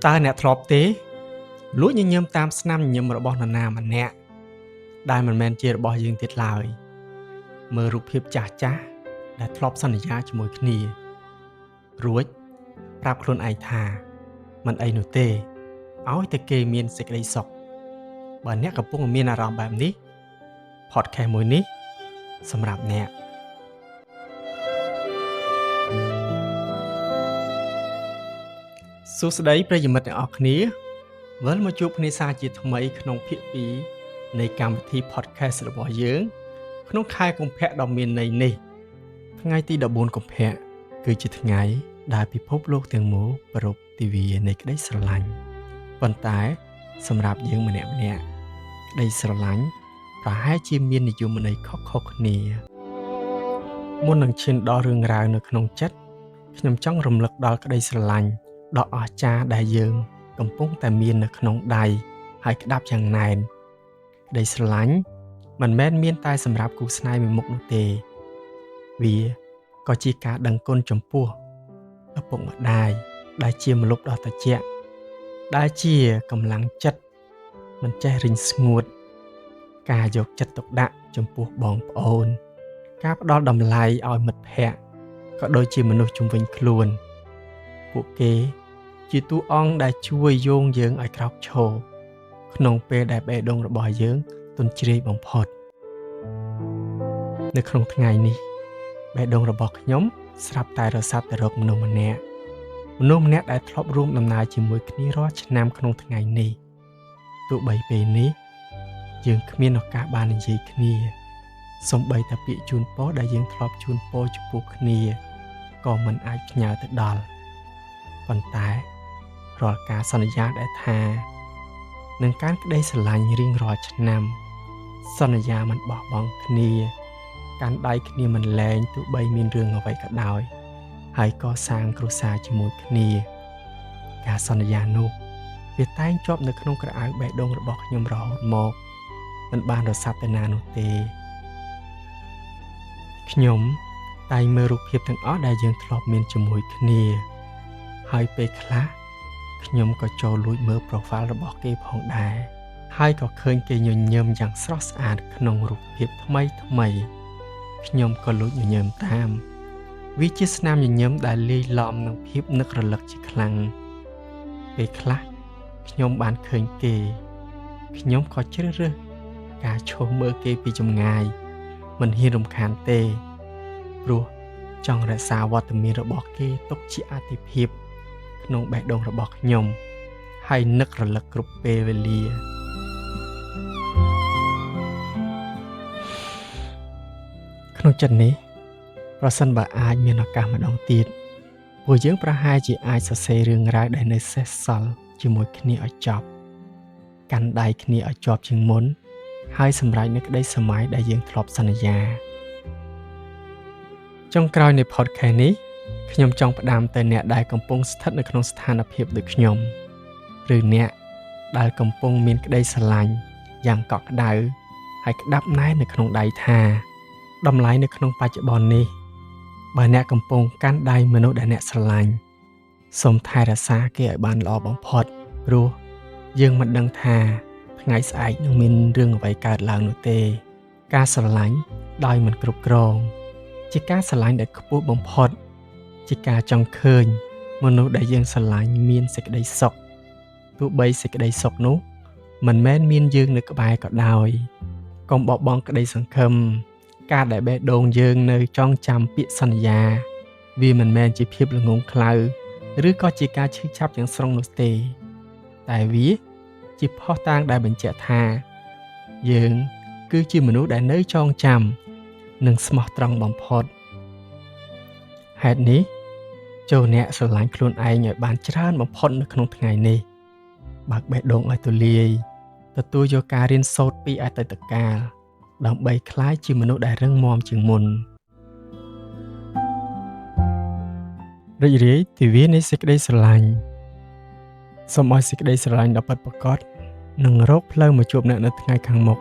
តើអ្នកធ្លាប់ទេលួចញញឹមតាមស្នាមញញឹមរបស់នរណាម្នាក់ដែលមិនមែនជារបស់យើងទៀតឡើយមើលរូបភាពចាស់ៗដែលធ្លាប់សន្យាជាមួយគ្នារួចប្រាប់ខ្លួនឯងថាមិនអីនោះទេឲ្យតែគេមានសេចក្តីសុខបើអ្នកកំពុងមានអារម្មណ៍បែបនេះ podcast មួយនេះសម្រាប់អ្នកសួស្តីប្រិយមិត្តទាំងអស់គ្នាវិលមកជួបគ្នាសាជាថ្មីក្នុងភាគ2នៃកម្មវិធី podcast របស់យើងក្នុងខែកុម្ភៈដ៏មានន័យនេះថ្ងៃទី14កុម្ភៈគឺជាថ្ងៃដែលពិភពលោកទាំងមូលប្រពទិវានៃក្តីស្រឡាញ់ប៉ុន្តែសម្រាប់យើងម្នាក់ៗក្តីស្រឡាញ់ប្រហែលជាមាននិយមន័យខុសៗគ្នាមុននឹងឈានដល់រឿងរ៉ាវនៅក្នុងចិត្តខ្ញុំចង់រំលឹកដល់ក្តីស្រឡាញ់ដ៏អស្ចារ្យដែលយើងកំពុងតែមាននៅក្នុងដៃហើយក្តាប់យ៉ាងណែនក្តីស្រឡាញ់មិនមែនមានតែសម្រាប់គូស្នេហ៍មួយមុខនោះទេវាក៏ជាការដឹងគុណចំពោះឪពុកម្ដាយដែលជាម្លប់ដ៏ត្រជាក់ដែលជាកម្លាំងចិត្តមិនចេះរីងស្ងួតការយកចិត្តទុកដាក់ចំពោះបងប្អូនការផ្ដល់តម្លៃឲ្យមិត្តភក្តិក៏ដូចជាមនុស្សជុំវិញខ្លួនពួកគេជាតួអង្គដែលជួយយោងយើងឲ្យក្រោកឈរក្នុងពេលដែលបេះដូងរបស់យើងទន់ជ្រាយបំផុតនៅក្នុងថ្ងៃនេះបេះដូងរបស់ខ្ញុំស្រាប់តែរសាត់ទៅរកមនុស្សម្នាក់ដែលធ្លាប់រួមដំណើរជាមួយគ្នារាល់ឆ្នាំក្នុងថ្ងៃនេះទោះបីពេលនេះយើងគ្មានឱកាសបាននិយាយគ្នាសូម្បីតែពាក្យជូនពរដែលយើងធ្លាប់ជូនពរចំពោះគ្នាក៏មិនអាចផ្ញើទៅដល់ប៉ុន្តែរាល់ការសន្យាដែលថានឹងការក្តីស្រឡាញ់រៀងរាល់ឆ្នាំសន្យាមិនបោះបង់គ្នាកាន់ដៃគ្នាមិនលែងទោះបីមានរឿងអ្វីក៏ដោយហើយកសាងគ្រួសារជាមួយគ្នាការសន្យានោះវាតែងជាប់នៅក្នុងក្រអៅបេះដូងរបស់ខ្ញុំរហូតមកមិនបានរសាត់ទៅណានោះទេខ្ញុំតែងមើលរូបភាពទាំងអស់ដែលយើងធ្លាប់មានជាមួយគ្នាហើយពេលខ្លះខ្ញុំក៏ចូលលួចមើល profile របស់គេផងដែរហើយក៏ឃើញគេញញឹមយ៉ាងស្រស់ស្អាតក្នុងរូបភាពថ្មីខ្ញុំក៏លួចញញឹមតាមវាជាស្នាមញញឹមដែលលាយឡំនឹងភាពនឹករលឹកជាខ្លាំងពេលខ្លះខ្ញុំបានឃើញគេខ្ញុំក៏ជ្រើសរើសការឈោះមើលគេពីចម្ងាយមិនហ៊ានរំខានទេព្រោះចង់រក្សាវត្តមានរបស់គេទុកជាអាទិភាពក្នុងបេះដូងរបស់ខ្ញុំហើយនឹករលឹកគ្រប់ពេលវេលាក្នុងចិត្តនេះប្រសិនបើអាចមានឱកាសម្ដងទៀតពួកយើងប្រហែលជាអាចសរសេររឿងរ៉ាវដែលនៅសេសសល់ជាមួយគ្នាឲ្យចប់កាន់ដៃគ្នាឲ្យជាប់ជាងមុនហើយសម្រេចនូវក្តីសម័យដែលយើងធ្លាប់សន្យាចុងក្រោយនៃ podcast នេះខ្ញុំចង់ផ្ដាំទៅអ្នកដែលកំពុងស្ថិតនៅក្នុងស្ថានភាពដូចខ្ញុំឬអ្នកដែលកំពុងមានក្តីស្រឡាញ់យ៉ាងកក់ក្ដៅហើយក្តាប់ណែននៅក្នុងដៃថាតម្លៃនៅក្នុងបច្ចុប្បន្ននេះបើអ្នកកំពុងកាន់ដៃមនុស្សដែលអ្នកស្រឡាញ់សូមថែរក្សាគេឲ្យបានល្អបំផុតព្រោះយើងមិនដឹងថាថ្ងៃស្អែកនឹងមានរឿងអ្វីកើតឡើងនោះទេការស្រឡាញ់ដោយមិនគ្រប់គ្រងជាការស្រឡាញ់ដែលខ្ពស់បំផុតជាការចង់ឃើញមនុស្សដែលយើងស្រឡាញ់មានសេចក្តីសុខទោះបីសេចក្តីសុខនោះមិនមែនមានយើងនៅក្បែរក៏ដោយកុំបោះបង់ក្តីសង្ឃឹមការដែលបេះដូងយើងនៅចងចាំពាក្យសន្យាវាមិនមែនជាភាពល្ងង់ខ្លៅឬក៏ជាការឈឺចាប់យ៉ាងស្រុងនោះទេតែវាជាភស្តុតាងដែលបញ្ជាក់ថាយើងគឺជាមនុស្សដែលនៅចងចាំនិងស្មោះត្រង់បំផុតហេតុនេះចូលអ្នកស្រឡាញ់ខ្លួនឯងឲ្យបានច្រើនបំផុតនៅក្នុងថ្ងៃនេះបើកបេះដូងឲ្យទូលាយទទួលយកការរៀនសូត្រពីអតីតកាលដើម្បីក្លាយជាមនុស្សដែលរឹងមាំជាងមុនរីករាយទិវានៃសេចក្តីស្រឡាញ់សូមឲ្យសេចក្តីស្រឡាញ់ដ៏ពិតប្រាកដនឹងរកផ្លូវមកជួបអ្នកនៅថ្ងៃខាងមុខ